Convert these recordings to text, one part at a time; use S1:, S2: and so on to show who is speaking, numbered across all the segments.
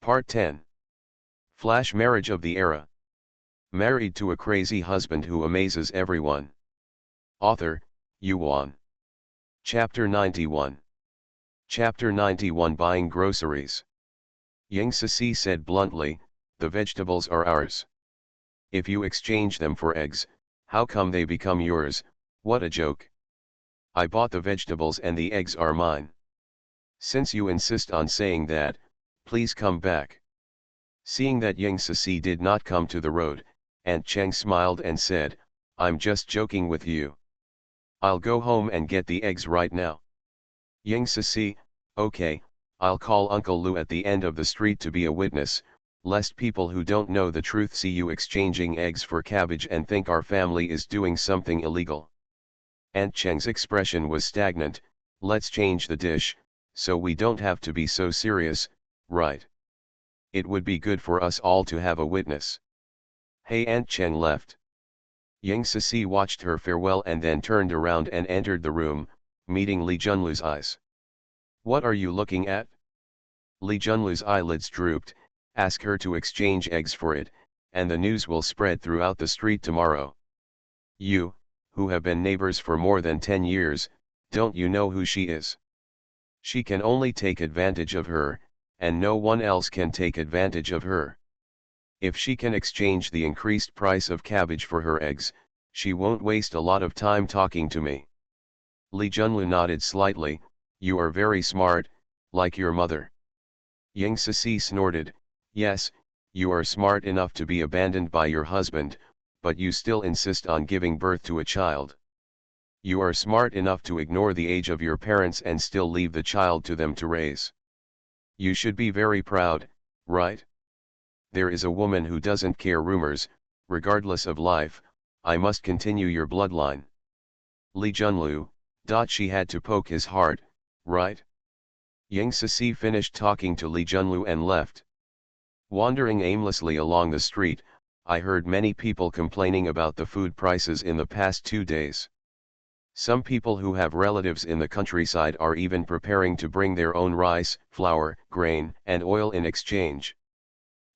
S1: Part 10. Flash marriage of the era. Married to a crazy husband who amazes everyone. Author, Yuan. Chapter 91. Chapter 91 Buying Groceries. Yang Cixi said bluntly, "The vegetables are ours. If you exchange them for eggs, how come they become yours? What a joke. I bought the vegetables and the eggs are mine. Since you insist on saying that, please come back." Seeing that Yang Cixi did not come to the road, Aunt Cheng smiled and said, "I'm just joking with you. I'll go home and get the eggs right now." Yang Cixi, "Okay, I'll call Uncle Lu at the end of the street to be a witness, lest people who don't know the truth see you exchanging eggs for cabbage and think our family is doing something illegal." Aunt Cheng's expression was stagnant. "Let's change the dish, so we don't have to be so serious, right? It would be good for us all to have a witness." Hey, Aunt Cheng left. Yang Cixi watched her farewell and then turned around and entered the room, meeting Li Junlu's eyes. "What are you looking at?" Li Junlu's eyelids drooped. "Ask her to exchange eggs for it, and the news will spread throughout the street tomorrow. You, who have been neighbors for more than 10 years, don't you know who she is? She can only take advantage of her, and no one else can take advantage of her. If she can exchange the increased price of cabbage for her eggs, she won't waste a lot of time talking to me." Li Junlu nodded slightly. "You are very smart, like your mother." Yang Cixi snorted, "Yes, you are smart enough to be abandoned by your husband, but you still insist on giving birth to a child. You are smart enough to ignore the age of your parents and still leave the child to them to raise. You should be very proud, right? There is a woman who doesn't care rumors, regardless of life. I must continue your bloodline." Li Junlu, she had to poke his heart, right? Yang Cixi finished talking to Li Junlu and left. Wandering aimlessly along the street, I heard many people complaining about the food prices in the past 2 days. Some people who have relatives in the countryside are even preparing to bring their own rice, flour, grain, and oil in exchange.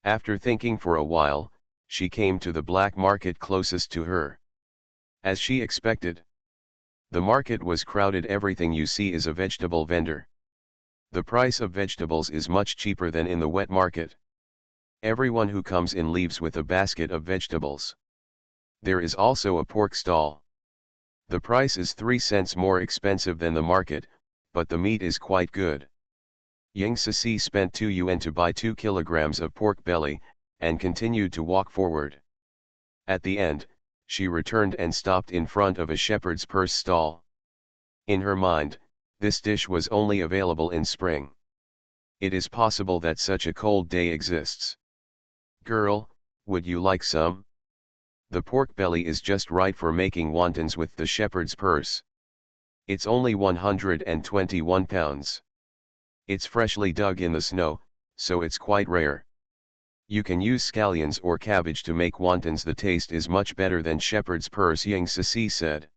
S1: After thinking for a while, she came to the black market closest to her. As she expected, the market was crowded. Everything you see is a vegetable vendor. The price of vegetables is much cheaper than in the wet market. Everyone who comes in leaves with a basket of vegetables. There is also a pork stall. The price is 3 cents more expensive than the market, but the meat is quite good. Yang Cixi spent 2 yuan to buy 2 kilograms of pork belly, and continued to walk forward. At the end, she returned and stopped in front of a shepherd's purse stall. In her mind, this dish was only available in spring. It is possible that such a cold day exists. "Girl, would you like some? The pork belly is just right for making wontons with the shepherd's purse. It's only 121 pounds. It's freshly dug in the snow, so it's quite rare. You can use scallions or cabbage to make wontons. The taste is much better than shepherd's purse," Yang Cixi said.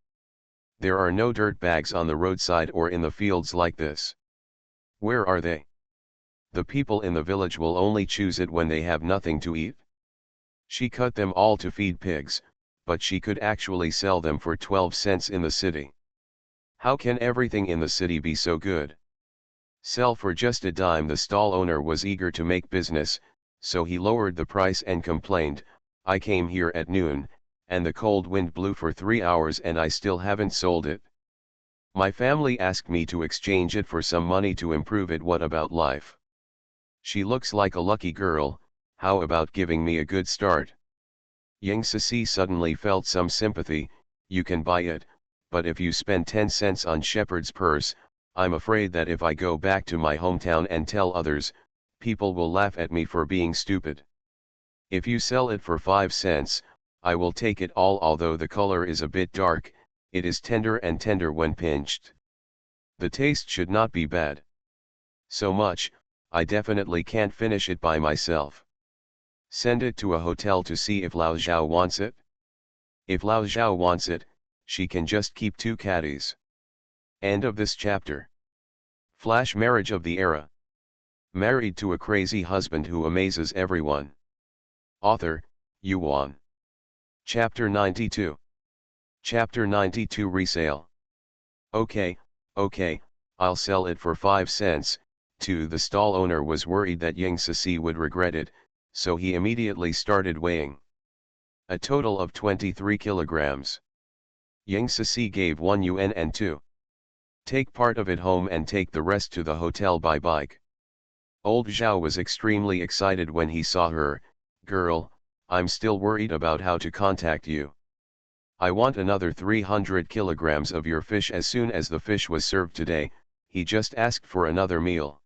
S1: "There are no dirt bags on the roadside or in the fields like this." "Where are they?" "The people in the village will only choose it when they have nothing to eat. She cut them all to feed pigs, but she could actually sell them for 12 cents in the city. How can everything in the city be so good? Sell for just a dime." The stall owner was eager to make business, so he lowered the price and complained, "I came here at noon, and the cold wind blew for 3 hours and I still haven't sold it. My family asked me to exchange it for some money to improve it. What about life? She looks like a lucky girl. How about giving me a good start?" Yang Cixi suddenly felt some sympathy. "You can buy it, but if you spend 10 cents on shepherd's purse, I'm afraid that if I go back to my hometown and tell others, people will laugh at me for being stupid. If you sell it for 5 cents, I will take it all. Although the color is a bit dark, it is tender and tender when pinched. The taste should not be bad. So much, I definitely can't finish it by myself. Send it to a hotel to see if Lao Zhao wants it. If Lao Zhao wants it, she can just keep 2 caddies." End of this chapter. Flash marriage of the era. Married to a crazy husband who amazes everyone. Author, Yuan. Chapter 92. Chapter 92 Resale. Okay, I'll sell it for 5 cents. The stall owner was worried that Ying Sisi would regret it, so he immediately started weighing. A total of 23 kilograms. Ying Sisi gave 1 yuan and 2. Take part of it home and take the rest to the hotel by bike. Old Zhao was extremely excited when he saw her. Girl, I'm still worried about how to contact you. I want another 300 kilograms of your fish as soon as the fish was served today. He just asked for another meal.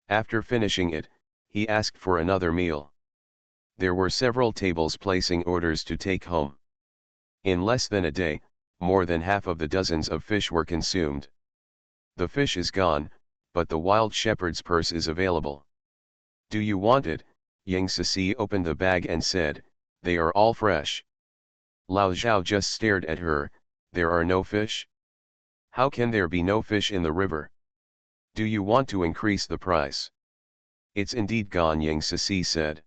S1: After finishing it, he asked for another meal. There were several tables placing orders to take home. In less than a day, more than half of the dozens of fish were consumed. The fish is gone, but the wild shepherd's purse is available. Do you want it? Ying Sisi opened the bag and said, they are all fresh. Lao Zhao just stared at her. There are no fish? How can there be no fish in the river? Do you want to increase the price? It's indeed gone, Ying Sisi said.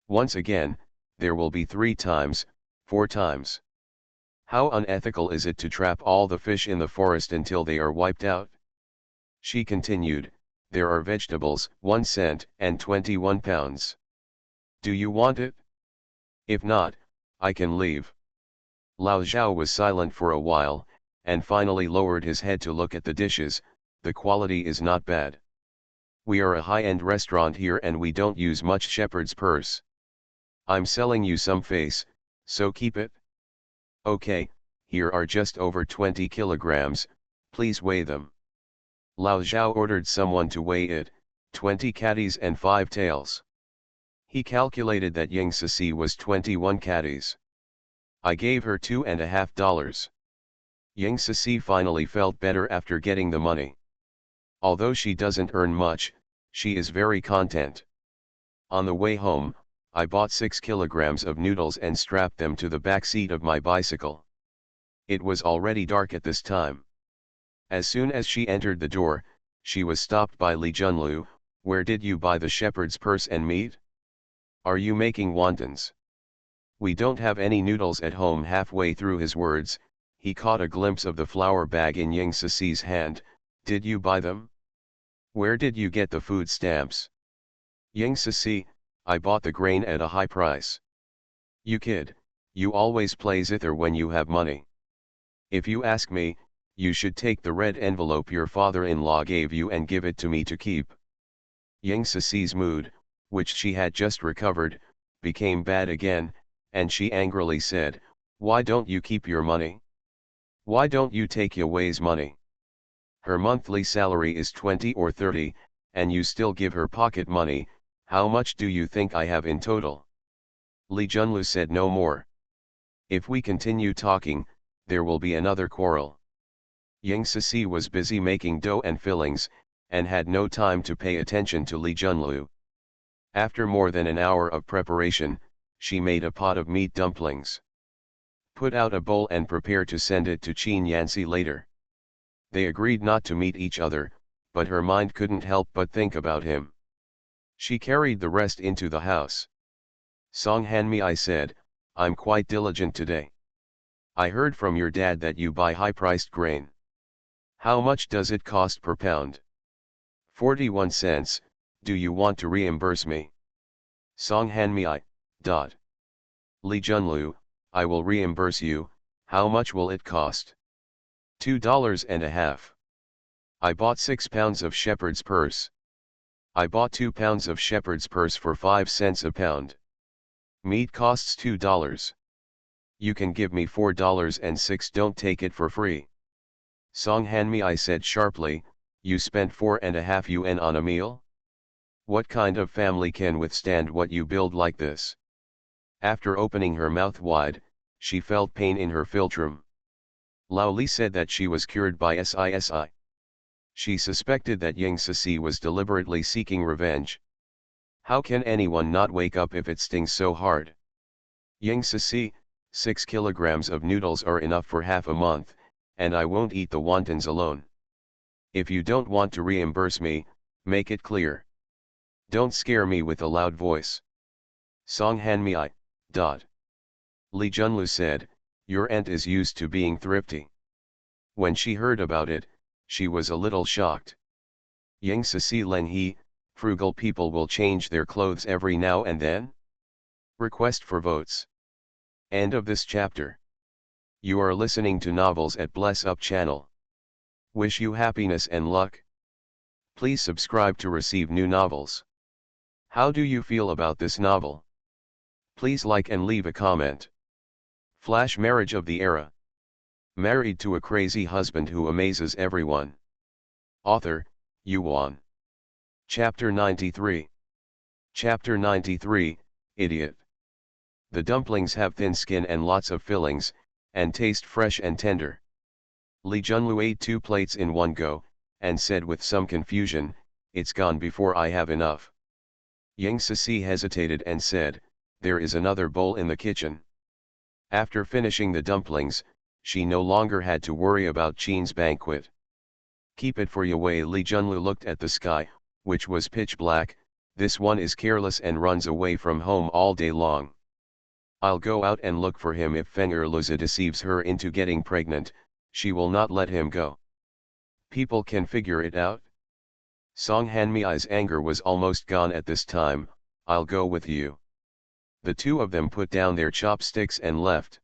S1: Once again, there will be 3 times, 4 times. How unethical is it to trap all the fish in the forest until they are wiped out? She continued, there are vegetables, 1 cent and 21 pounds. Do you want it? If not, I can leave. Lao Zhao was silent for a while, and finally lowered his head to look at the dishes. The quality is not bad. We are a high-end restaurant here and we don't use much shepherd's purse. I'm selling you some face, so keep it. Okay, here are just over 20 kilograms, please weigh them. Lao Zhao ordered someone to weigh it, 20 catties and 5 tails. He calculated that Ying Sisi was 21 catties. I gave her $2.50. Ying Sisi finally felt better after getting the money. Although she doesn't earn much, she is very content. On the way home, I bought 6 kilograms of noodles and strapped them to the back seat of my bicycle. It was already dark at this time. As soon as she entered the door, she was stopped by Li Junlu. Where did you buy the shepherd's purse and meat? Are you making wontons? We don't have any noodles at home. Halfway through his words, he caught a glimpse of the flour bag in Ying Sisi's hand. Did you buy them? Where did you get the food stamps? Ying Sisi, I bought the grain at a high price. You kid, you always play zither when you have money. If you ask me, you should take the red envelope your father-in-law gave you and give it to me to keep. Ying Sisi's mood, which she had just recovered, became bad again, and she angrily said, why don't you keep your money? Why don't you take Yewei's money? Her monthly salary is 20 or 30, and you still give her pocket money. How much do you think I have in total? Li Junlu said no more. If we continue talking, there will be another quarrel. Ying Sisi was busy making dough and fillings, and had no time to pay attention to Li Junlu. After more than an hour of preparation, she made a pot of meat dumplings. Put out a bowl and prepare to send it to Qin Yanxi later. They agreed not to meet each other, but her mind couldn't help but think about him. She carried the rest into the house. Song Hanmi, I said, I'm quite diligent today. I heard from your dad that you buy high-priced grain. How much does it cost per pound? 41 cents, do you want to reimburse me? Song Hanmi, Li Junlu, I will reimburse you. How much will it cost? $2.50. I bought 6 pounds of shepherd's purse. I bought 2 pounds of shepherd's purse for 5 cents a pound. Meat costs $2. You can give me $4.06. Don't take it for free. Song Hanmi, I said sharply, you spent 4.5 yuan on a meal? What kind of family can withstand what you build like this? After opening her mouth wide, she felt pain in her philtrum. Lao Li said that she was cured by SISI. She suspected that Ying Sisi was deliberately seeking revenge. How can anyone not wake up if it stings so hard? Ying Sisi, 6 kilograms of noodles are enough for half a month, and I won't eat the wontons alone. If you don't want to reimburse me, make it clear. Don't scare me with a loud voice. Song Han Mi I. Lee Junlu said, your aunt is used to being thrifty. When she heard about it, she was a little shocked. Yang Sisi Len He, frugal people will change their clothes every now and then? Request for votes. End of this chapter. You are listening to Novels at Bless Up channel. Wish you happiness and luck. Please subscribe to receive new novels. How do you feel about this novel? Please like and leave a comment. Flash marriage of the era. Married to a crazy husband who amazes everyone. Author, Yuan. Chapter 93. Chapter 93, Idiot. The dumplings have thin skin and lots of fillings, and taste fresh and tender. Li Junlu ate 2 plates in one go, and said with some confusion, it's gone before I have enough. Yang Sisi hesitated and said, there is another bowl in the kitchen. After finishing the dumplings, she no longer had to worry about Qin's banquet. Keep it for Yue. Li Junlu looked at the sky, which was pitch black. This one is careless and runs away from home all day long. I'll go out and look for him. If Feng Erluza deceives her into getting pregnant, she will not let him go. People can figure it out. Song Han Mi's anger was almost gone at this time. I'll go with you. The two of them put down their chopsticks and left.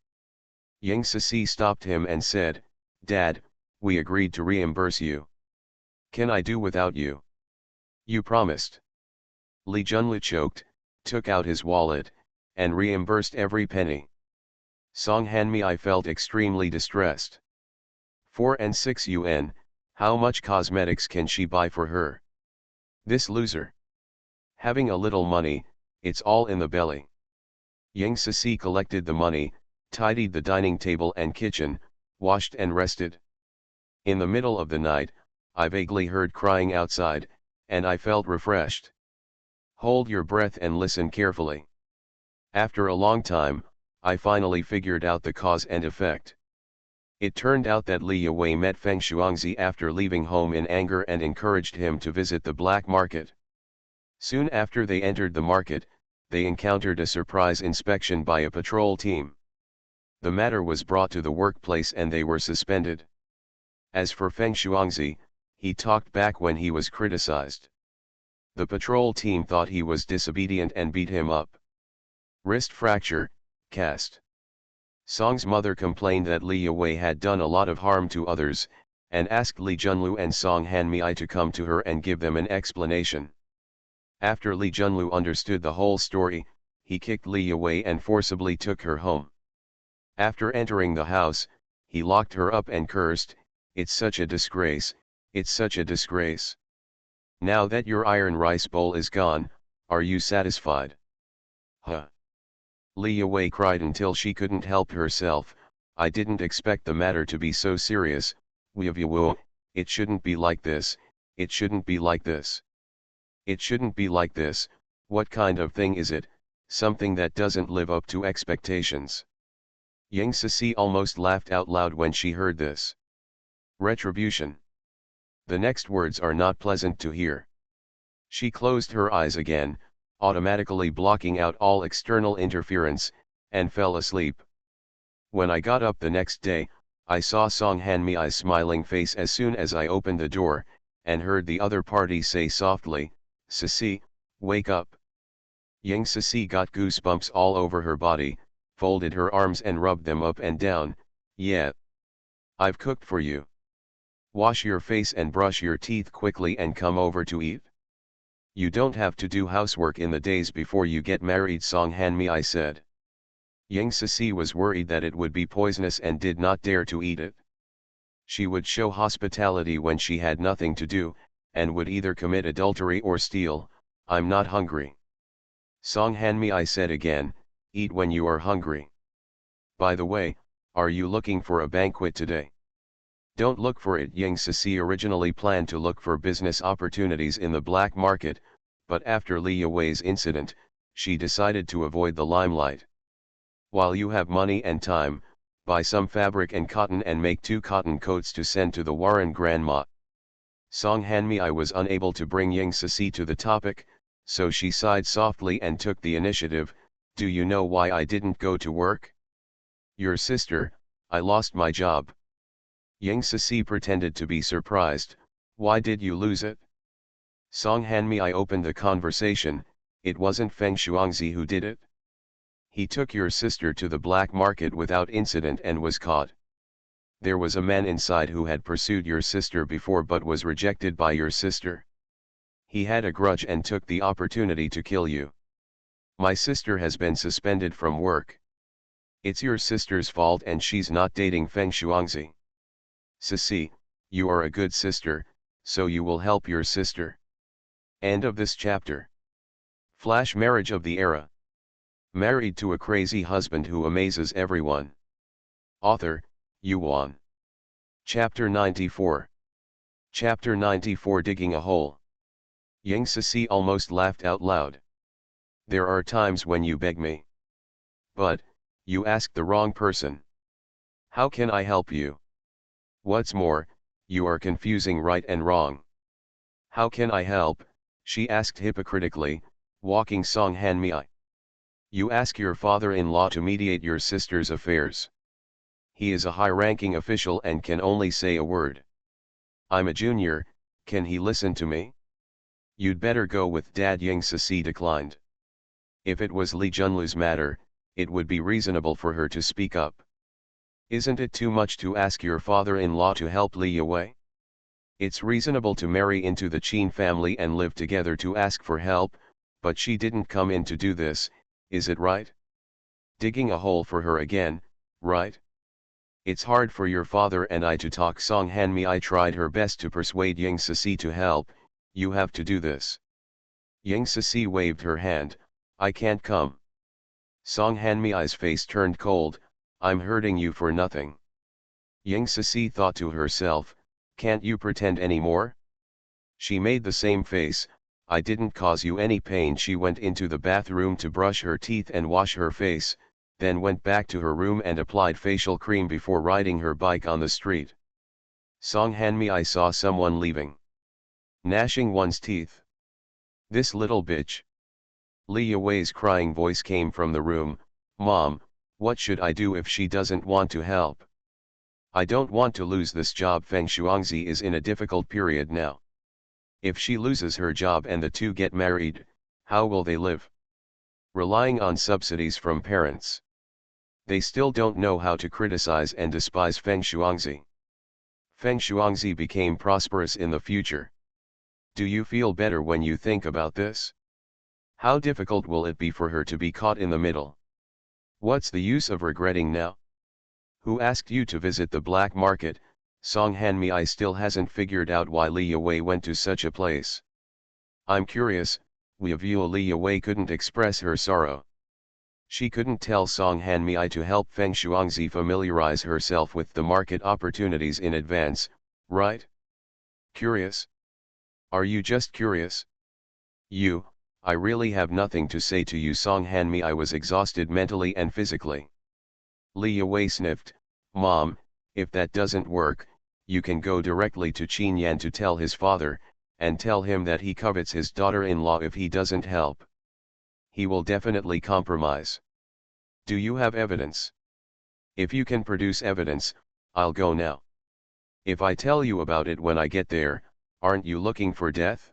S1: Yang Sisi stopped him and said, Dad, we agreed to reimburse you. Can I do without you? You promised. Li Junlu choked, took out his wallet, and reimbursed every penny. Song Han Mi felt extremely distressed. 4 and 6 yuan, how much cosmetics can she buy for her? This loser. Having a little money, it's all in the belly. Yang Sisi collected the money, tidied the dining table and kitchen, washed and rested. In the middle of the night, I vaguely heard crying outside, and I felt refreshed. Hold your breath and listen carefully. After a long time, I finally figured out the cause and effect. It turned out that Li Yue met Feng Shuangzi after leaving home in anger and encouraged him to visit the black market. Soon after they entered the market, they encountered a surprise inspection by a patrol team. The matter was brought to the workplace and they were suspended. As for Feng Shuangzi, he talked back when he was criticized. The patrol team thought he was disobedient and beat him up. Wrist fracture, cast. Song's mother complained that Li Yue had done a lot of harm to others, and asked Li Junlu and Song Han Mi to come to her and give them an explanation. After Li Junlu understood the whole story, he kicked Li Yue and forcibly took her home. After entering the house, he locked her up and cursed, it's such a disgrace, it's such a disgrace. Now that your iron rice bowl is gone, are you satisfied? Huh. Li Yue cried until she couldn't help herself. I didn't expect the matter to be so serious. We've it shouldn't be like this, it shouldn't be like this. It shouldn't be like this. What kind of thing is it? Something that doesn't live up to expectations. Yang Sisi almost laughed out loud when she heard this. Retribution. The next words are not pleasant to hear. She closed her eyes again, automatically blocking out all external interference, and fell asleep. When I got up the next day, I saw Song Han Mi's smiling face as soon as I opened the door, and heard the other party say softly, Sisi, wake up. Yang Sisi got goosebumps all over her body, folded her arms and rubbed them up and down. Yeah. I've cooked for you. Wash your face and brush your teeth quickly and come over to eat. You don't have to do housework in the days before you get married, Song Han Mi said. Yang Sisi was worried that it would be poisonous and did not dare to eat it. She would show hospitality when she had nothing to do, and would either commit adultery or steal. I'm not hungry. Song Han Mi said again, eat when you are hungry. By the way, are you looking for a banquet today? Don't look for it. Yang Sisi originally planned to look for business opportunities in the black market, but after Li Yue's incident, she decided to avoid the limelight. While you have money and time, buy some fabric and cotton and make 2 cotton coats to send to the Warren grandma. Song Han Mi was unable to bring Yang Sisi to the topic, so she sighed softly and took the initiative. Do you know why I didn't go to work? Your sister, I lost my job. Yang Sisi pretended to be surprised. Why did you lose it? Song Hanmei opened the conversation. It wasn't Feng Shuangzi who did it. He took your sister to the black market without incident and was caught. There was a man inside who had pursued your sister before but was rejected by your sister. He had a grudge and took the opportunity to kill you. My sister has been suspended from work. It's your sister's fault and she's not dating Feng Shuangzi. Sisi, you are a good sister, so you will help your sister. End of this chapter. Flash marriage of the era. Married to a crazy husband who amazes everyone. Author, Yuan. Chapter 94. Chapter 94 Digging a Hole. Yang Sisi almost laughed out loud. There are times when you beg me. But, you asked the wrong person. How can I help you? What's more, you are confusing right and wrong. How can I help? She asked hypocritically, walking Song Hanmei. You ask your father-in-law to mediate your sister's affairs. He is a high-ranking official and can only say a word. I'm a junior, can he listen to me? You'd better go with Dad. Yang Sisi declined. If it was Li Junlu's matter, it would be reasonable for her to speak up. Isn't it too much to ask your father-in-law to help Li Yue? It's reasonable to marry into the Qin family and live together to ask for help, but she didn't come in to do this, is it right? Digging a hole for her again, right? It's hard for your father and I to talk. Song Hanmei tried her best to persuade Yang Sisi to help. You have to do this. Yang Sisi waved her hand. I can't come. Song Hanmei's face turned cold. I'm hurting you for nothing. Yang Sisi thought to herself, can't you pretend anymore? She made the same face. I didn't cause you any pain. She went into the bathroom to brush her teeth and wash her face, then went back to her room and applied facial cream before riding her bike on the street. Song Hanmei saw someone leaving. Gnashing one's teeth. This little bitch. Li Yue's crying voice came from the room. Mom, what should I do if she doesn't want to help? I don't want to lose this job. Feng Shuangzi is in a difficult period now. If she loses her job and the two get married, how will they live? Relying on subsidies from parents. They still don't know how to criticize and despise Feng Shuangzi. Feng Shuangzi became prosperous in the future. Do you feel better when you think about this? How difficult will it be for her to be caught in the middle? What's the use of regretting now? Who asked you to visit the black market? Song Hanmei still hasn't figured out why Li Yue went to such a place. I'm curious. Li Yue couldn't express her sorrow. She couldn't tell Song Hanmei to help Feng Shuangzi familiarize herself with the market opportunities in advance, right? Curious? Are you just curious? I really have nothing to say to you. Song Hanmei was exhausted mentally and physically. Li Yue sniffed. Mom, if that doesn't work, you can go directly to Qin Yan to tell his father, and tell him that he covets his daughter-in-law if he doesn't help. He will definitely compromise. Do you have evidence? If you can produce evidence, I'll go now. If I tell you about it when I get there, aren't you looking for death?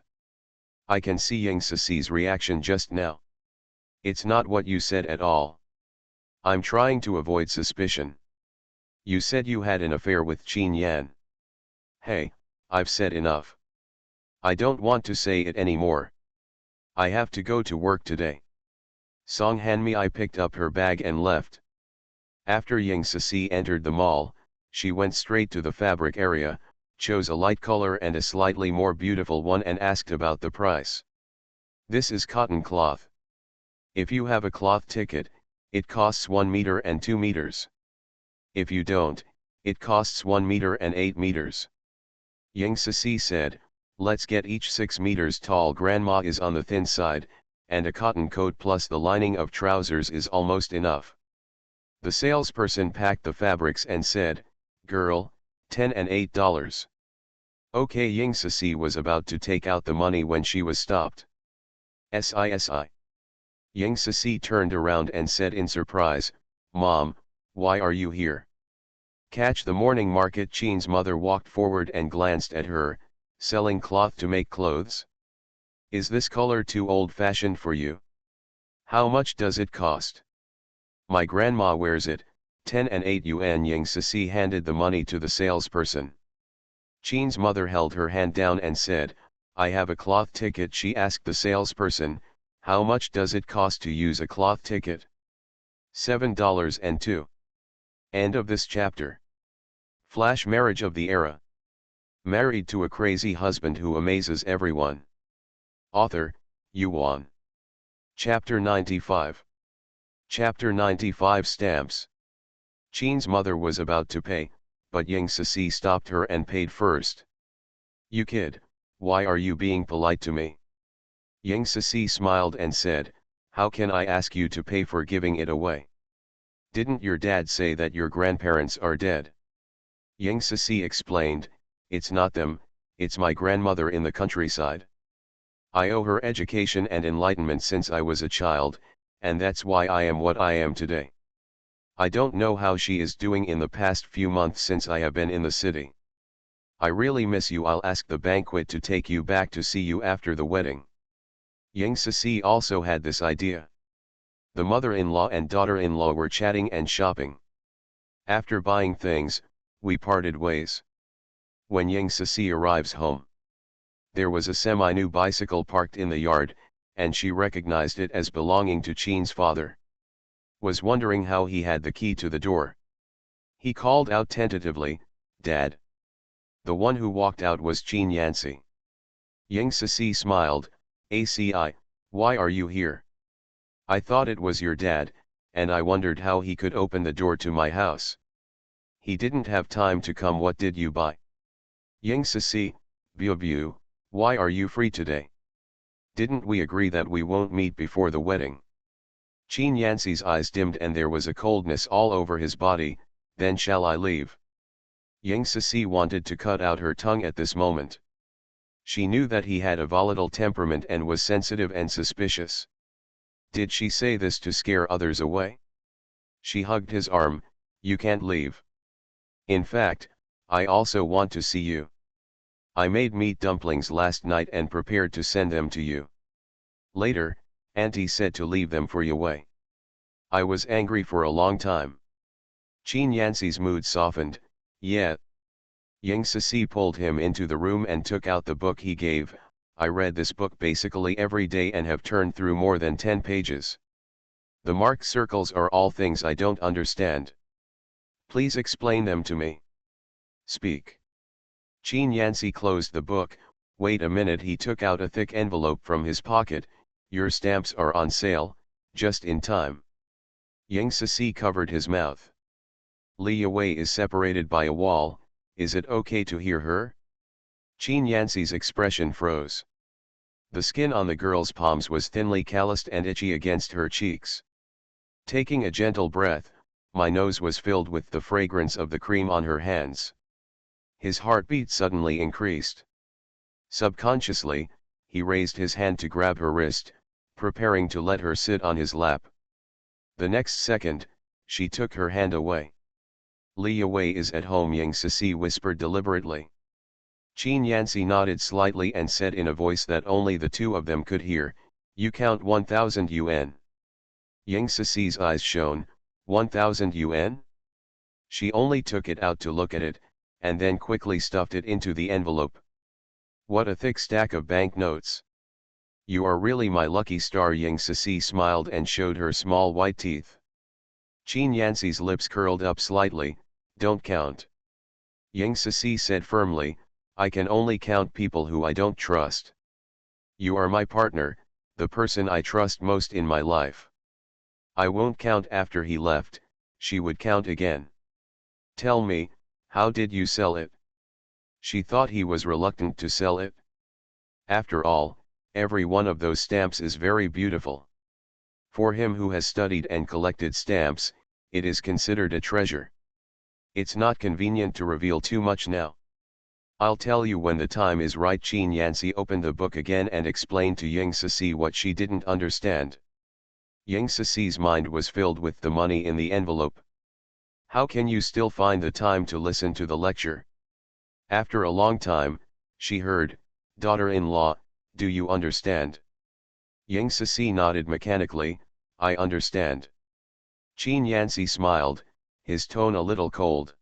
S1: I can see Yang Sisi's reaction just now. It's not what you said at all. I'm trying to avoid suspicion. You said you had an affair with Qin Yan. Hey, I've said enough. I don't want to say it anymore. I have to go to work today. Song Hanmei picked up her bag and left. After Yang Sisi entered the mall, she went straight to the fabric area, chose a light color and a slightly more beautiful one and asked about the price. This is cotton cloth. If you have a cloth ticket, it costs 1 meter and 2 meters. If you don't, it costs 1 meter and 8 meters. Yang Sisi said, let's get each 6 meters tall. Grandma is on the thin side, and a cotton coat plus the lining of trousers is almost enough. The salesperson packed the fabrics and said, girl, $10 and $8. Okay. Yang Sisi was about to take out the money when she was stopped. SISI. Yang Sisi turned around and said in surprise, "Mom, why are you here?" Catch the morning market. Chin's mother walked forward and glanced at her, selling cloth to make clothes. Is this color too old-fashioned for you? How much does it cost? My grandma wears it, 10 and 8 yuan. Yang Sisi handed the money to the salesperson. Chin's mother held her hand down and said, I have a cloth ticket. She asked the salesperson, how much does it cost to use a cloth ticket? $7.02. End of this chapter. Flash marriage of the era. Married to a crazy husband who amazes everyone. Author, Yuan. Chapter 95. Chapter 95 Stamps. Chin's mother was about to pay, but Yang Sisi stopped her and paid first. You kid, why are you being polite to me? Yang Sisi smiled and said, how can I ask you to pay for giving it away? Didn't your dad say that your grandparents are dead? Yang Sisi explained, it's not them, it's my grandmother in the countryside. I owe her education and enlightenment since I was a child, and that's why I am what I am today. I don't know how she is doing in the past few months since I have been in the city. I really miss you. I'll ask the banquet to take you back to see you after the wedding. Yang Sisi also had this idea. The mother-in-law and daughter-in-law were chatting and shopping. After buying things, we parted ways. When Yang Sisi arrives home, there was a semi-new bicycle parked in the yard, and she recognized it as belonging to Chin's father. Was wondering how he had the key to the door. He called out tentatively, Dad. The one who walked out was Chin Yancy. Yang Sisi smiled, ACI, why are you here? I thought it was your dad, and I wondered how he could open the door to my house. He didn't have time to come. What did you buy? Yang Sisi, Bu, why are you free today? Didn't we agree that we won't meet before the wedding? Chin Yancy's eyes dimmed and there was a coldness all over his body. Then shall I leave? Yang Sisi wanted to cut out her tongue at this moment. She knew that he had a volatile temperament and was sensitive and suspicious. Did she say this to scare others away? She hugged his arm, you can't leave. In fact, I also want to see you. I made meat dumplings last night and prepared to send them to you. Later, Auntie said to leave them for you away. I was angry for a long time. Chin Yancy's mood softened, yeah. Yang Sisi pulled him into the room and took out the book he gave. I read this book basically every day and have turned through more than 10 pages. The marked circles are all things I don't understand. Please explain them to me. Speak. Chin Yancy closed the book. Wait a minute. He took out a thick envelope from his pocket. Your stamps are on sale, just in time. Yang Sisi covered his mouth. Li Yue is separated by a wall. Is it okay to hear her? Chin Yancy's expression froze. The skin on the girl's palms was thinly calloused and itchy against her cheeks. Taking a gentle breath, my nose was filled with the fragrance of the cream on her hands. His heartbeat suddenly increased. Subconsciously, he raised his hand to grab her wrist, preparing to let her sit on his lap. The next second, she took her hand away. Li Yue is at home, Yang Sisi whispered deliberately. Chin Yancy nodded slightly and said in a voice that only the two of them could hear, you count 1,000 yuan. Yang Sisi's eyes shone, 1,000 yuan? She only took it out to look at it, and then quickly stuffed it into the envelope. What a thick stack of banknotes. You are really my lucky star. Yang Sisi smiled and showed her small white teeth. Chin Yancy's lips curled up slightly, don't count. Yang Sisi said firmly, I can only count people who I don't trust. You are my partner, the person I trust most in my life. I won't count. After he left, she would count again. Tell me, how did you sell it? She thought he was reluctant to sell it. After all, every one of those stamps is very beautiful. For him who has studied and collected stamps, it is considered a treasure. It's not convenient to reveal too much now. I'll tell you when the time is right. Qin Yanxi opened the book again and explained to Ying Sisi what she didn't understand. Ying Sisi's mind was filled with the money in the envelope. How can you still find the time to listen to the lecture? After a long time, she heard, "Daughter-in-law, do you understand?" Ying Sisi nodded mechanically, "I understand." Qin Yanxi smiled, his tone a little cold.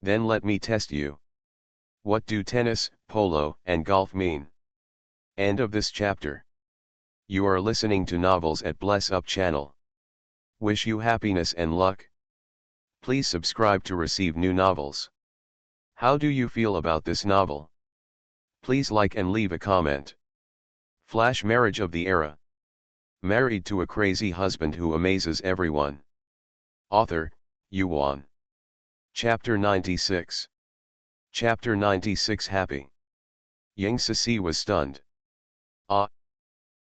S1: "Then let me test you. What do tennis, polo, and golf mean?" End of this chapter. You are listening to Novels at Bless Up channel. Wish you happiness and luck. Please subscribe to receive new novels. How do you feel about this novel? Please like and leave a comment. Flash marriage of the era. Married to a crazy husband who amazes everyone. Author, Yuan. Chapter 96. Chapter 96. Happy. Ying Sisi was stunned. Ah.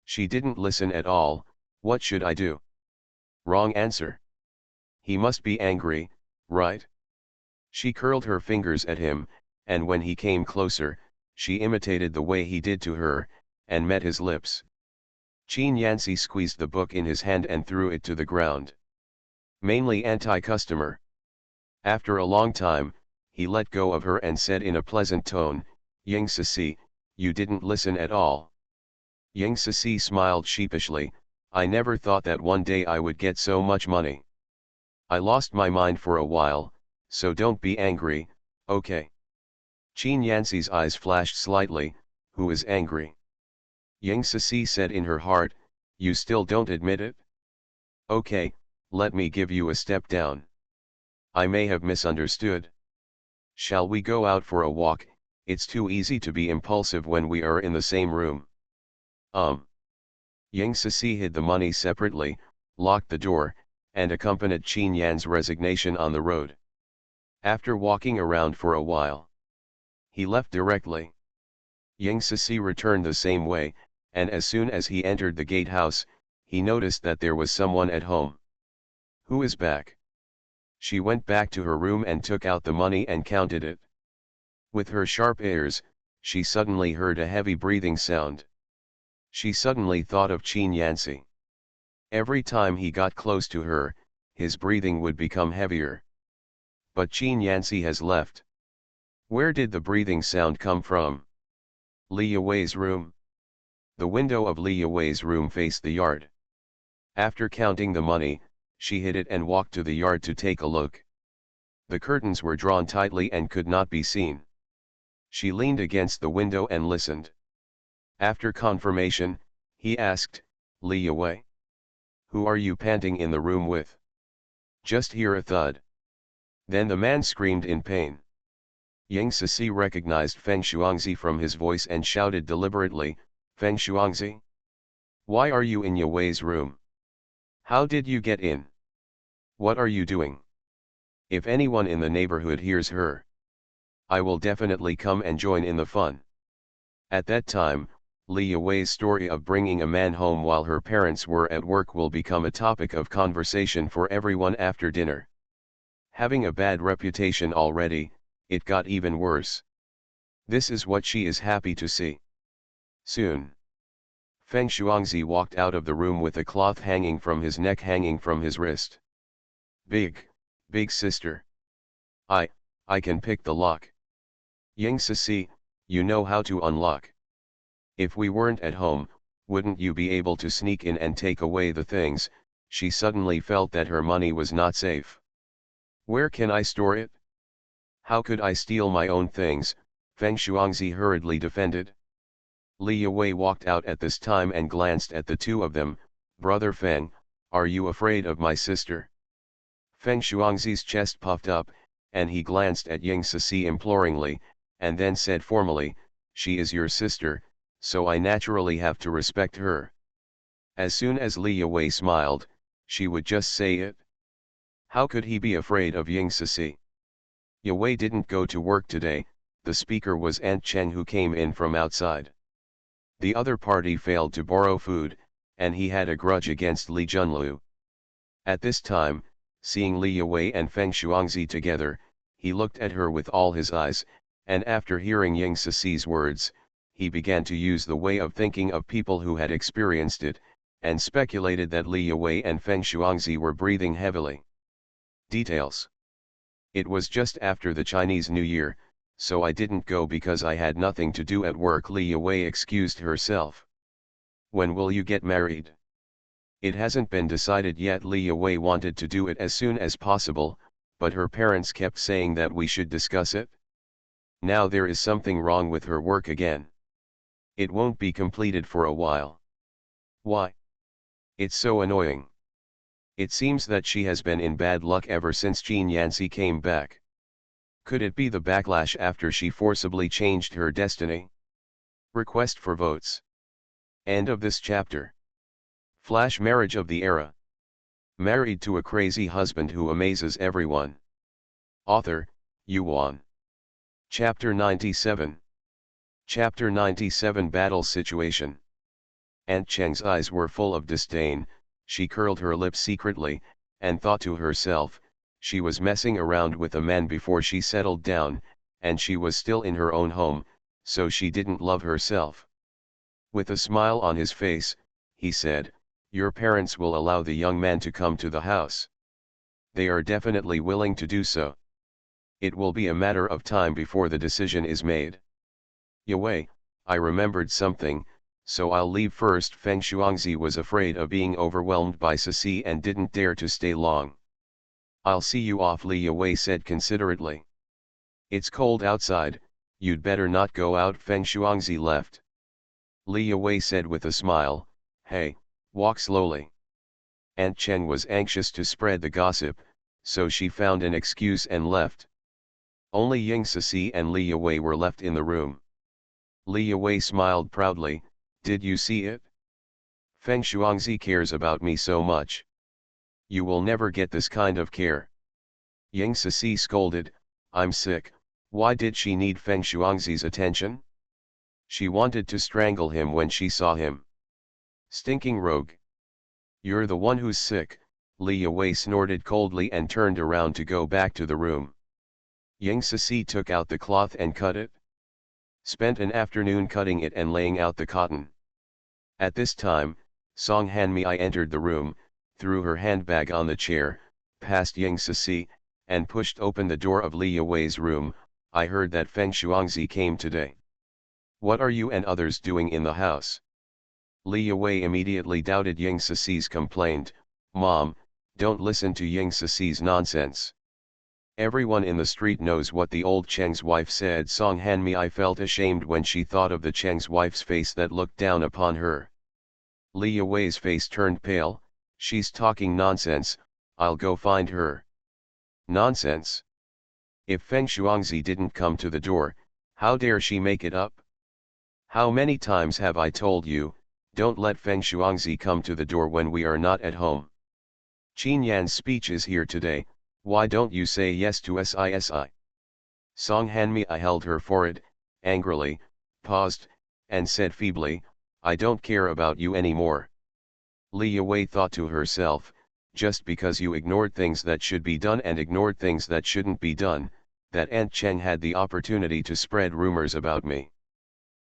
S1: She didn't listen at all. What should I do? Wrong answer. He must be angry, right? She curled her fingers at him, and when he came closer, she imitated the way he did to her, and met his lips. Qin Yanxi squeezed the book in his hand and threw it to the ground. Mainly anti-customer. After a long time, he let go of her and said in a pleasant tone, "Ying Sisi, you didn't listen at all." Ying Sisi smiled sheepishly, "I never thought that one day I would get so much money. I lost my mind for a while, so don't be angry, okay?" Qin Yanxi's eyes flashed slightly, "Who is angry?" Ying Sisi said in her heart, "You still don't admit it? Okay, let me give you a step down. I may have misunderstood. Shall we go out for a walk? It's too easy to be impulsive when we are in the same room." Ying Sisi hid the money separately, locked the door, and accompanied Qin Yan's resignation on the road. After walking around for a while, he left directly. Ying Sisi returned the same way, and as soon as he entered the gatehouse, he noticed that there was someone at home. "Who is back?" She went back to her room and took out the money and counted it. With her sharp ears, she suddenly heard a heavy breathing sound. She suddenly thought of Qin Yanxi. Every time he got close to her, his breathing would become heavier. But Qin Yanxi has left. Where did the breathing sound come from? Li Yuwei's room. The window of Li Yuwei's room faced the yard. After counting the money, she hid it and walked to the yard to take a look. The curtains were drawn tightly and could not be seen. She leaned against the window and listened. After confirmation, he asked, "Li Yuwei? Who are you panting in the room with?" Just hear a thud. Then the man screamed in pain. Ying Sisi recognized Feng Shuangzi from his voice and shouted deliberately, "Feng Shuangzi? Why are you in Yuwei's room? How did you get in? What are you doing? If anyone in the neighborhood hears her, I will definitely come and join in the fun." At that time, Li Yuwei's story of bringing a man home while her parents were at work will become a topic of conversation for everyone after dinner. Having a bad reputation already, it got even worse. This is what she is happy to see. Soon, Feng Shuangzi walked out of the room with a cloth hanging from his neck, hanging from his wrist. Big sister. I can pick the lock." "Ying Sisi, you know how to unlock. If we weren't at home, wouldn't you be able to sneak in and take away the things?" She suddenly felt that her money was not safe. "Where can I store it? How could I steal my own things?" Feng Shuangzi hurriedly defended. Li Yuwei walked out at this time and glanced at the two of them. "Brother Feng, are you afraid of my sister?" Feng Shuangzi's chest puffed up, and he glanced at Ying Sisi imploringly, and then said formally, "She is your sister, so I naturally have to respect her." As soon as Li Yuwei smiled, she would just say it. How could he be afraid of Ying Sisi? Yuwei didn't go to work today. The speaker was Aunt Cheng, who came in from outside. The other party failed to borrow food, and he had a grudge against Li Junlu. At this time, seeing Li Yuwei and Feng Shuangzi together, he looked at her with all his eyes, And after hearing Ying Ceci's words, he began to use the way of thinking of people who had experienced it, and speculated that Li Yue and Feng Shuangzi were breathing heavily. Details. It was just after the Chinese New Year, so I didn't go because I had nothing to do at work, Li Yue excused herself. When will you get married? It hasn't been decided yet. Li Yue wanted to do it as soon as possible, but her parents kept saying that we should discuss it. Now there is something wrong with her work again. It won't be completed for a while. Why? It's so annoying. It seems that she has been in bad luck ever since Jean Yancy came back. Could it be the backlash after she forcibly changed her destiny? Request for votes. End of this chapter. Flash marriage of the era. Married to a crazy husband who amazes everyone. Author, Yuan. Chapter 97. Chapter 97 Battle Situation. Aunt Cheng's eyes were full of disdain. She curled her lip secretly, and thought to herself, she was messing around with a man before she settled down, and she was still in her own home, so she didn't love herself. With a smile on his face, he said, "Your parents will allow the young man to come to the house. They are definitely willing to do so. It will be a matter of time before the decision is made." Yue, I remembered something, so I'll leave first. Feng Shuangzi was afraid of being overwhelmed by Ceci and didn't dare to stay long. "I'll see you off," Li Yue said considerately. "It's cold outside, you'd better not go out." Feng Shuangzi left. Li Yue said with a smile, "Hey, walk slowly." Aunt Chen was anxious to spread the gossip, so she found an excuse and left. Only Ying Ceci and Li Yue were left in the room. Li Yue smiled proudly, "Did you see it? Feng Shuangzi cares about me so much. You will never get this kind of care." Ying Ceci scolded, "I'm sick, why did she need Feng Shuangzi's attention? She wanted to strangle him when she saw him. Stinking rogue. You're the one who's sick." Li Yue snorted coldly and turned around to go back to the room. Ying Ceci took out the cloth and cut it. Spent an afternoon cutting it and laying out the cotton. At this time, Song Hanmei entered the room, threw her handbag on the chair, passed Ying Ceci, and pushed open the door of Li Yue's room. "I heard that Feng Shuangzi came today. What are you and others doing in the house?" Li Yue immediately doubted Ying Ceci's complaint. "Mom, don't listen to Ying Ceci's nonsense. Everyone in the street knows what the old Cheng's wife said." Song Hanmei felt ashamed when she thought of the Cheng's wife's face that looked down upon her. Li Yue's face turned pale. "She's talking nonsense, I'll go find her." Nonsense? If Feng Shuangzi didn't come to the door, how dare she make it up? How many times have I told you, don't let Feng Shuangzi come to the door when we are not at home? Qin Yan's speech is here today, why don't you say yes to SISI? Song Hanmei held her forehead, angrily, paused, and said feebly, "I don't care about you anymore." Li Yue thought to herself, just because you ignored things that should be done and ignored things that shouldn't be done, that Aunt Cheng had the opportunity to spread rumors about me.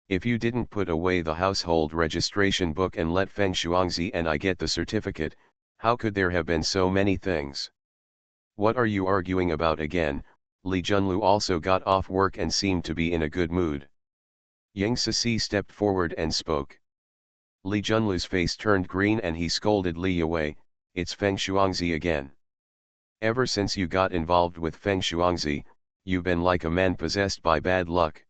S1: If you didn't put away the household registration book and let Feng Shuangzi and I get the certificate, how could there have been so many things? What are you arguing about again? Li Junlu also got off work and seemed to be in a good mood. Ying Ceci stepped forward and spoke. Li Junlu's face turned green and he scolded Li Yue, "It's Feng Shuangzi again. Ever since you got involved with Feng Shuangzi, you've been like a man possessed by bad luck.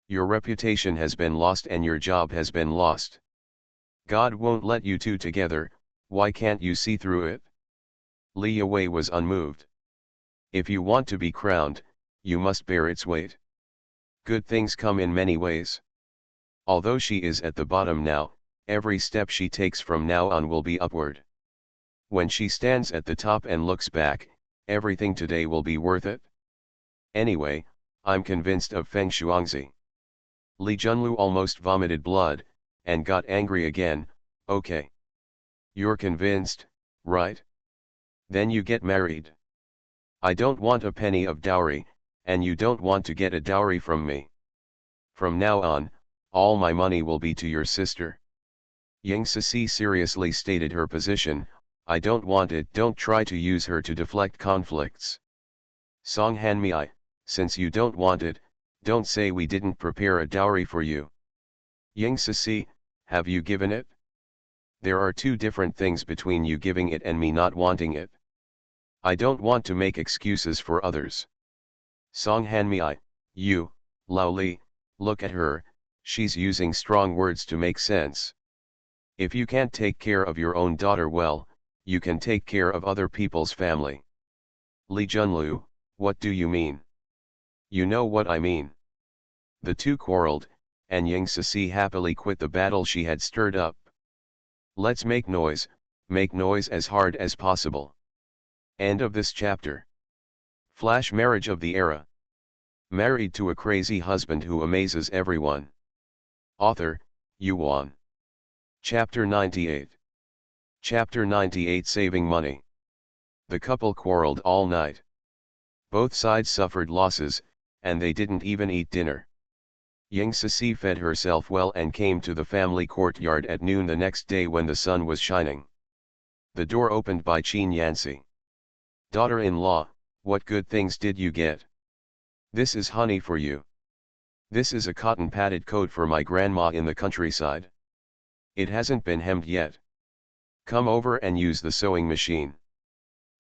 S1: Your reputation has been lost and your job has been lost. God won't let you two together, why can't you see through it?" Li Yue was unmoved. "If you want to be crowned, you must bear its weight. Good things come in many ways. Although she is at the bottom now, every step she takes from now on will be upward. When she stands at the top and looks back, everything today will be worth it. Anyway, I'm convinced of Feng Shuangzi." Li Junlu almost vomited blood, and got angry again. "Okay. You're convinced, right? Then you get married. I don't want a penny of dowry, and you don't want to get a dowry from me. From now on, all my money will be to your sister. Yang Cixi seriously stated her position, I don't want it. Don't try to use her to deflect conflicts. Song Hanmei, since you don't want it, don't say we didn't prepare a dowry for you. Yang Cixi, have you given it? There are two different things between you giving it and me not wanting it. I don't want to make excuses for others. Song Hanmei, you, Lao Li, look at her, she's using strong words to make sense. If you can't take care of your own daughter well, you can take care of other people's family. Li Junlu, what do you mean? You know what I mean. The two quarreled, and Yang Cixi happily quit the battle she had stirred up. Let's make noise as hard as possible. End of this chapter. Flash marriage of the era. Married to a crazy husband who amazes everyone. Author, Yuan. Chapter 98. Chapter 98 Saving Money. The couple quarreled all night. Both sides suffered losses, and they didn't even eat dinner. Yang Cixi fed herself well and came to the family courtyard at noon the next day when the sun was shining. The door opened by Qin Yanci. Daughter-in-law, what good things did you get? This is honey for you. This is a cotton-padded coat for my grandma in the countryside. It hasn't been hemmed yet. Come over and use the sewing machine.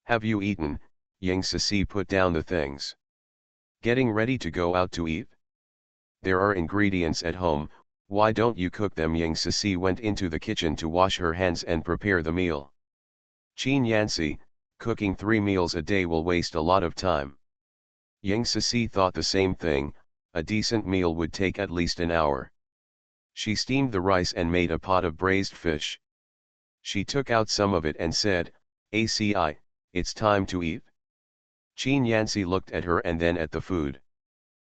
S1: Have you eaten? Yang Cixi put down the things. Getting ready to go out to eat? There are ingredients at home, why don't you cook them? Yang Cixi went into the kitchen to wash her hands and prepare the meal. Qin Yanci, cooking 3 meals a day will waste a lot of time. Yang Cixi thought the same thing, a decent meal would take at least an hour. She steamed the rice and made a pot of braised fish. She took out some of it and said, "Aci, it's time to eat." Qin Yanci looked at her and then at the food.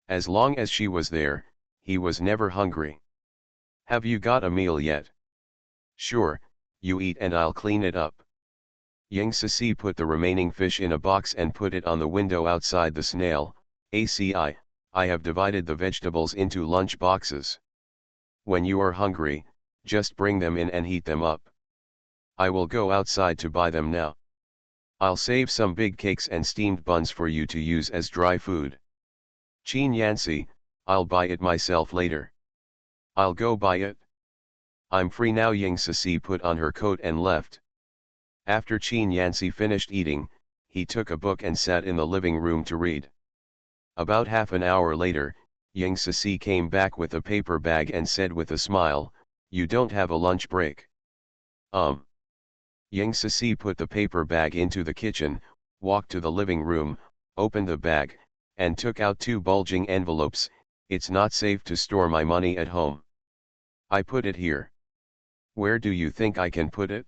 S1: As long as she was there, he was never hungry. Have you got a meal yet? Sure, you eat and I'll clean it up. Yang Cixi put the remaining fish in a box and put it on the window outside the snail. Aci, I have divided the vegetables into lunch boxes. When you are hungry, just bring them in and heat them up. I will go outside to buy them now. I'll save some big cakes and steamed buns for you to use as dry food. Qin Yanci, I'll buy it myself later. I'll go buy it. I'm free now. Yang Cixi put on her coat and left. After Qin Yanci finished eating, he took a book and sat in the living room to read. About half an hour later, Yang Cixi came back with a paper bag and said with a smile, "You don't have a lunch break." Yang Cixi put the paper bag into the kitchen, walked to the living room, opened the bag, and took out 2 bulging envelopes. It's not safe to store my money at home. I put it here. Where do you think I can put it?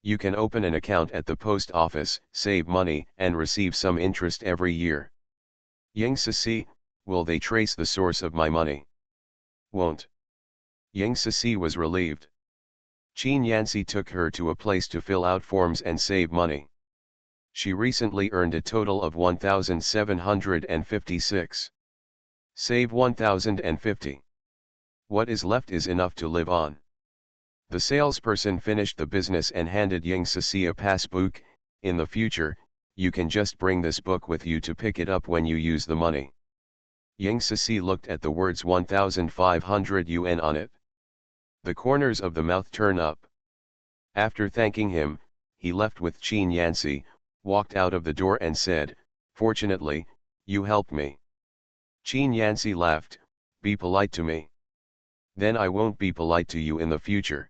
S1: You can open an account at the post office, save money, and receive some interest every year. Yang Cixi, will they trace the source of my money? Won't. Yang Cixi was relieved. Qin Yanci took her to a place to fill out forms and save money. She recently earned a total of 1,756. Save 1,050. What is left is enough to live on. The salesperson finished the business and handed Yang Cixi a passbook. In the future, you can just bring this book with you to pick it up when you use the money. Yang Cixi looked at the words 1,500 yuan on it. The corners of the mouth turn up. After thanking him, he left with Qin Yanci, walked out of the door and said, "Fortunately, you helped me." Qin Yanci laughed, "Be polite to me. Then I won't be polite to you in the future."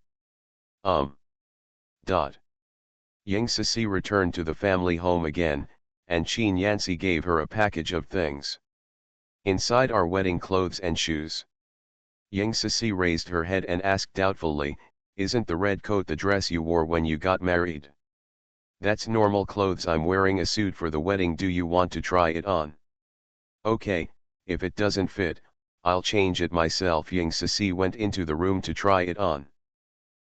S1: Yang Cixi returned to the family home again, and Qin Yanci gave her a package of things. Inside are wedding clothes and shoes. Yang Cixi raised her head and asked doubtfully, "Isn't the red coat the dress you wore when you got married?" "That's normal clothes. I'm wearing a suit for the wedding. Do you want to try it on?" "Okay, if it doesn't fit, I'll change it myself." Yang Cixi went into the room to try it on.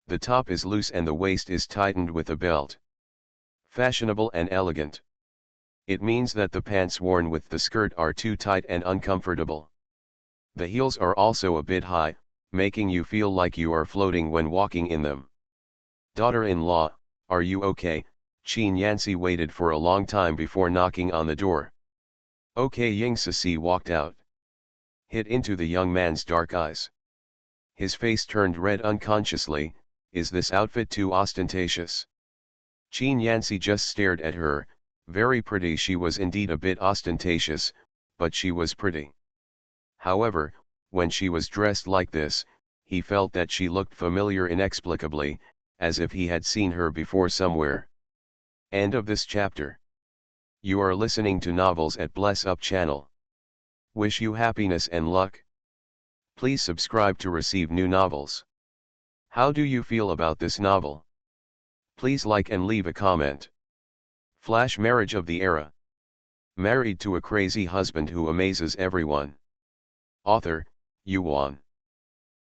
S1: The top is loose and the waist is tightened with a belt. Fashionable and elegant. It means that the pants worn with the skirt are too tight and uncomfortable. The heels are also a bit high, making you feel like you are floating when walking in them. Daughter-in-law, are you okay? Qin Yanxi waited for a long time before knocking on the door. Okay, Ying Sisi walked out. Hit into the young man's dark eyes. His face turned red unconsciously. Is this outfit too ostentatious? Qin Yanxi just stared at her. Very pretty. She was indeed a bit ostentatious, but she was pretty. However, when she was dressed like this, he felt that she looked familiar inexplicably, as if he had seen her before somewhere. End of this chapter. You are listening to Novels at Bless Up channel. Wish you happiness and luck. Please subscribe to receive new novels. How do you feel about this novel? Please like and leave a comment. Flash marriage of the era. Married to a crazy husband who amazes everyone. Author, Yuan.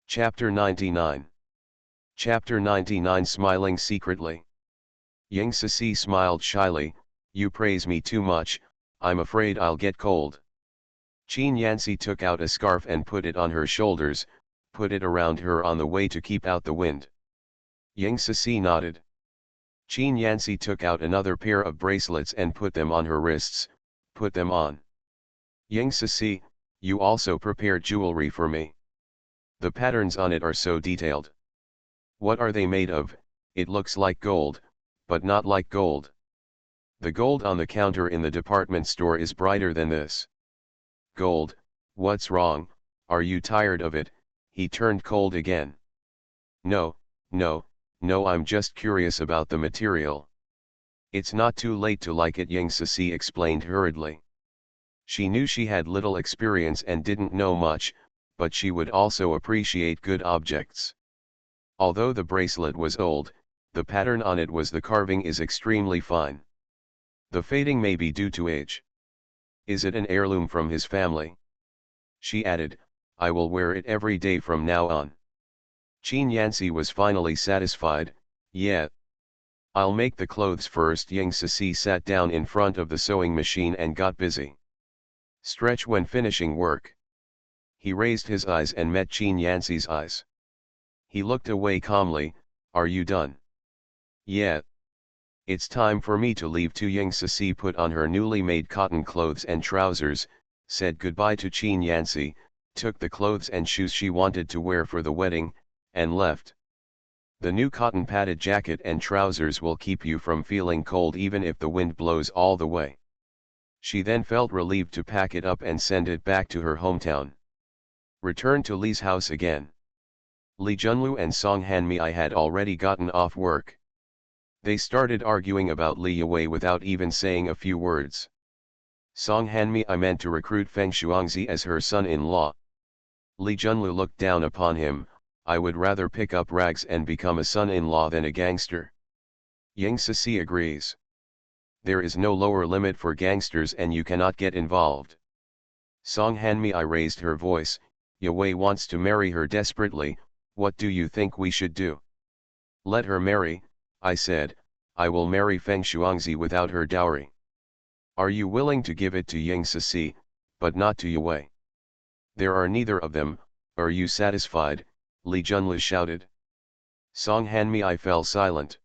S1: Chapter 99. Chapter 99. Smiling secretly. Ying Sisi smiled shyly. You praise me too much, I'm afraid I'll get cold. Qin Yanxi took out a scarf and put it on her shoulders, put it around her on the way to keep out the wind. Ying Sisi nodded. Qin Yanxi took out another pair of bracelets and put them on her wrists, put them on. Ying Sisi, you also prepared jewelry for me. The patterns on it are so detailed. What are they made of? It looks like gold, but not like gold. The gold on the counter in the department store is brighter than this. Gold, what's wrong? Are you tired of it? He turned cold again. No, I'm just curious about the material. It's not too late to like it, Ying Sisi explained hurriedly. She knew she had little experience and didn't know much, but she would also appreciate good objects. Although the bracelet was old, the pattern on it was the carving is extremely fine. The fading may be due to age. Is it an heirloom from his family? She added, I will wear it every day from now on. Qin Yanxi was finally satisfied. Yeah. I'll make the clothes first. Ying Sisi sat down in front of the sewing machine and got busy. Stretch when finishing work. He raised his eyes and met Qin Yanxi's eyes. He looked away calmly. Are you done? Yeah. It's time for me to leave too. Ying Sisi put on her newly made cotton clothes and trousers, said goodbye to Qin Yanxi, took the clothes and shoes she wanted to wear for the wedding, and left. The new cotton padded jacket and trousers will keep you from feeling cold even if the wind blows all the way. She then felt relieved to pack it up and send it back to her hometown. Return to Li's house again. Li Junlu and Song Hanmei had already gotten off work. They started arguing about Li Yue without even saying a few words. Song Hanmei meant to recruit Feng Shuangzi as her son-in-law. Li Junlu looked down upon him. I would rather pick up rags and become a son-in-law than a gangster. Ying Sisi agrees. There is no lower limit for gangsters and you cannot get involved. Song Hanmei raised her voice. Yue wants to marry her desperately. What do you think we should do? Let her marry, I said. I will marry Feng Shuangzi without her dowry. Are you willing to give it to Ying Sisi, but not to Yue? There are neither of them. Are you satisfied? Li Junlu shouted. Song Hanmei fell silent.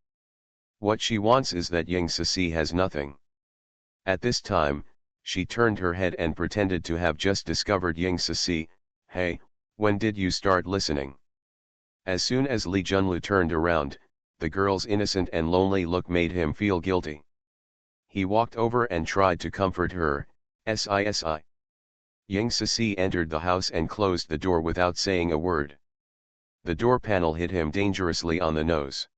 S1: What she wants is that Ying Sisi has nothing. At this time, she turned her head and pretended to have just discovered Ying Sisi. Hey, when did you start listening? As soon as Li Junlu turned around, the girl's innocent and lonely look made him feel guilty. He walked over and tried to comfort her. Sisi. Ying Sisi entered the house and closed the door without saying a word. The door panel hit him dangerously on the nose.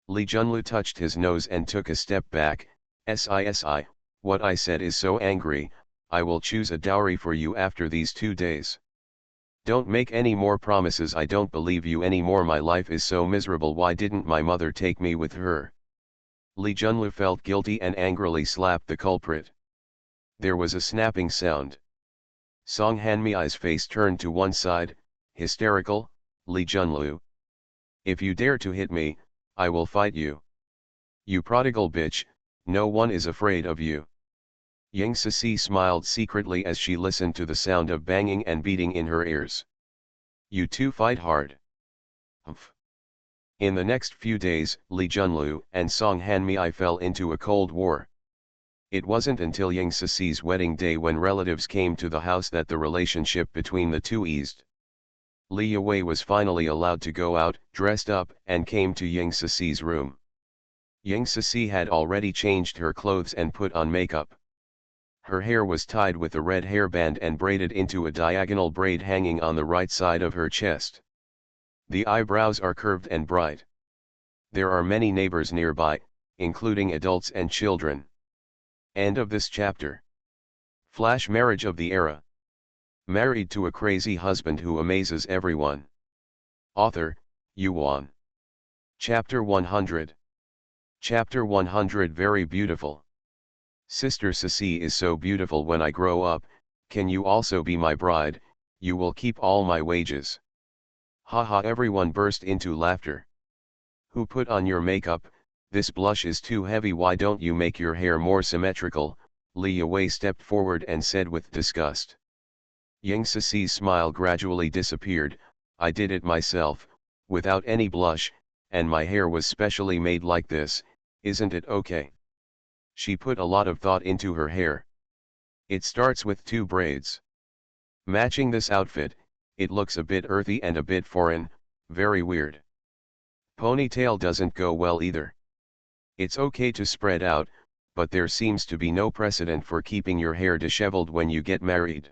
S1: Li Junlu touched his nose and took a step back. Sisi, what I said is so angry. I will choose a dowry for you after these 2 days. Don't make any more promises. I don't believe you anymore. My life is so miserable. Why didn't my mother take me with her? Li Junlu felt guilty and angrily slapped the culprit. There was a snapping sound. Song Hanmei's face turned to one side, hysterical. Li Junlu. If you dare to hit me, I will fight you. You prodigal bitch, no one is afraid of you. Yang Sisi smiled secretly as she listened to the sound of banging and beating in her ears. You two fight hard. Humph. In the next few days, Li Junlu and Song Hanmei fell into a cold war. It wasn't until Yang Sisi's wedding day when relatives came to the house that the relationship between the two eased. Li Yue was finally allowed to go out, dressed up, and came to Yang Sisi's room. Yang Sisi had already changed her clothes and put on makeup. Her hair was tied with a red hairband and braided into a diagonal braid hanging on the right side of her chest. The eyebrows are curved and bright. There are many neighbors nearby, including adults and children. End of this chapter. Flash marriage of the era. Married to a crazy husband who amazes everyone. Author, Yuan. Chapter 100. Chapter 100 Very beautiful. Sister Sisi is so beautiful. When I grow up, can you also be my bride? You will keep all my wages. Haha, everyone burst into laughter. Who put on your makeup? This blush is too heavy. Why don't you make your hair more symmetrical? Li Yue stepped forward and said with disgust. Yang Sisi's smile gradually disappeared. I did it myself, without any blush, and my hair was specially made like this. Isn't it okay? She put a lot of thought into her hair. It starts with 2 braids. Matching this outfit, it looks a bit earthy and a bit foreign, very weird. Ponytail doesn't go well either. It's okay to spread out, but there seems to be no precedent for keeping your hair disheveled when you get married.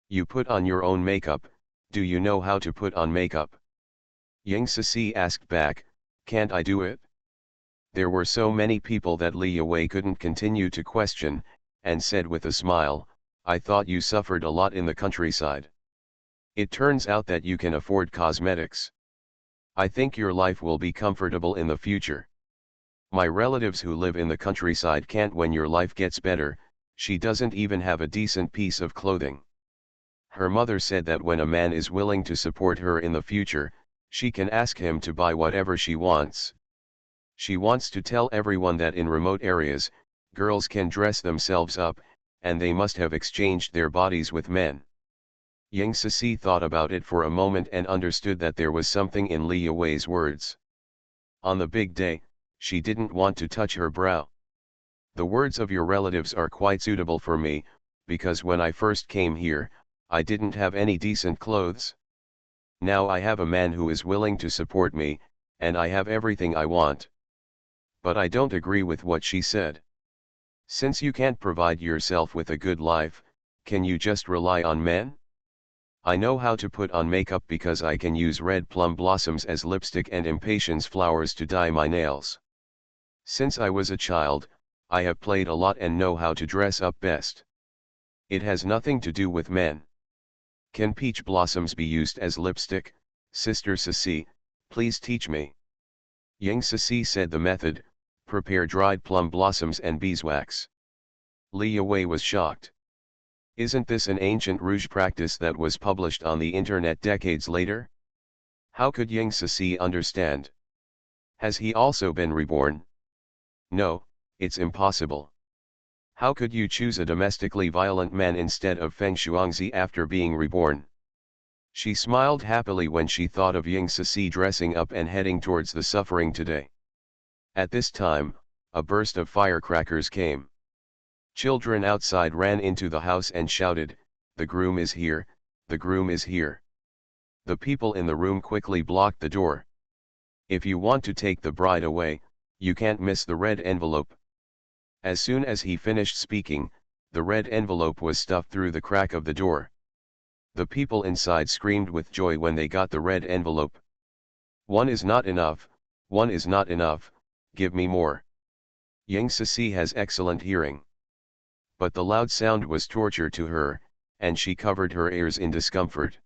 S1: You put on your own makeup. Do you know how to put on makeup? Yang Sisi asked back, can't I do it? There were so many people that Li Yue couldn't continue to question, and said with a smile, I thought you suffered a lot in the countryside. It turns out that you can afford cosmetics. I think your life will be comfortable in the future. My relatives who live in the countryside can't. When your life gets better, she doesn't even have a decent piece of clothing. Her mother said that when a man is willing to support her in the future, she can ask him to buy whatever she wants. She wants to tell everyone that in remote areas, girls can dress themselves up, and they must have exchanged their bodies with men. Yang Sisi thought about it for a moment and understood that there was something in Li Yue's words. On the big day, she didn't want to touch her brow. The words of your relatives are quite suitable for me, because when I first came here, I didn't have any decent clothes. Now I have a man who is willing to support me, and I have everything I want. But I don't agree with what she said. Since you can't provide yourself with a good life, can you just rely on men? I know how to put on makeup because I can use red plum blossoms as lipstick and impatiens flowers to dye my nails. Since I was a child, I have played a lot and know how to dress up best. It has nothing to do with men. Can peach blossoms be used as lipstick? Sister Sisi, please teach me. Yang Sisi said the method: prepare dried plum blossoms and beeswax. Li Yue was shocked. Isn't this an ancient rouge practice that was published on the internet decades later? How could Yang Sisi understand? Has he also been reborn? No, it's impossible. How could you choose a domestically violent man instead of Feng Shuangzi after being reborn? She smiled happily when she thought of Yang Sisi dressing up and heading towards the suffering today. At this time, a burst of firecrackers came. Children outside ran into the house and shouted, "The groom is here, the groom is here." The people in the room quickly blocked the door. If you want to take the bride away, you can't miss the red envelope. As soon as he finished speaking, the red envelope was stuffed through the crack of the door. The people inside screamed with joy when they got the red envelope. One is not enough, one is not enough, give me more. Yang Sisi has excellent hearing. But the loud sound was torture to her, and she covered her ears in discomfort.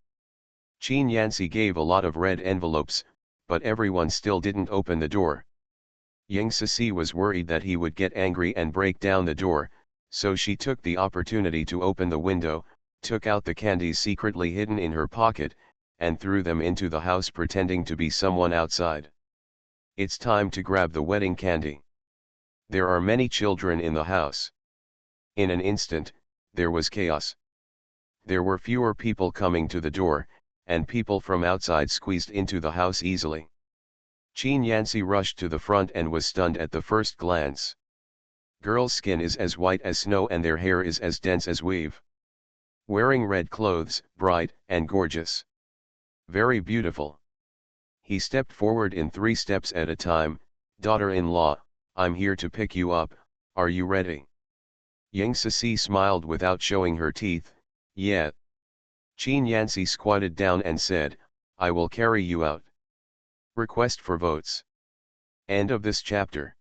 S1: Qin Yanxi gave a lot of red envelopes, but everyone still didn't open the door. Yang Sisi was worried that he would get angry and break down the door, so she took the opportunity to open the window, took out the candies secretly hidden in her pocket, and threw them into the house pretending to be someone outside. It's time to grab the wedding candy. There are many children in the house. In an instant, there was chaos. There were fewer people coming to the door, and people from outside squeezed into the house easily. Qin Yancy rushed to the front and was stunned at the first glance. Girls' skin is as white as snow and their hair is as dense as weave. Wearing red clothes, bright and gorgeous. Very beautiful. He stepped forward in 3 steps at a time. Daughter-in-law, I'm here to pick you up, are you ready? Yang Cixi smiled without showing her teeth. Yeah. Qin Yancy squatted down and said, I will carry you out. Request for votes. End of this chapter.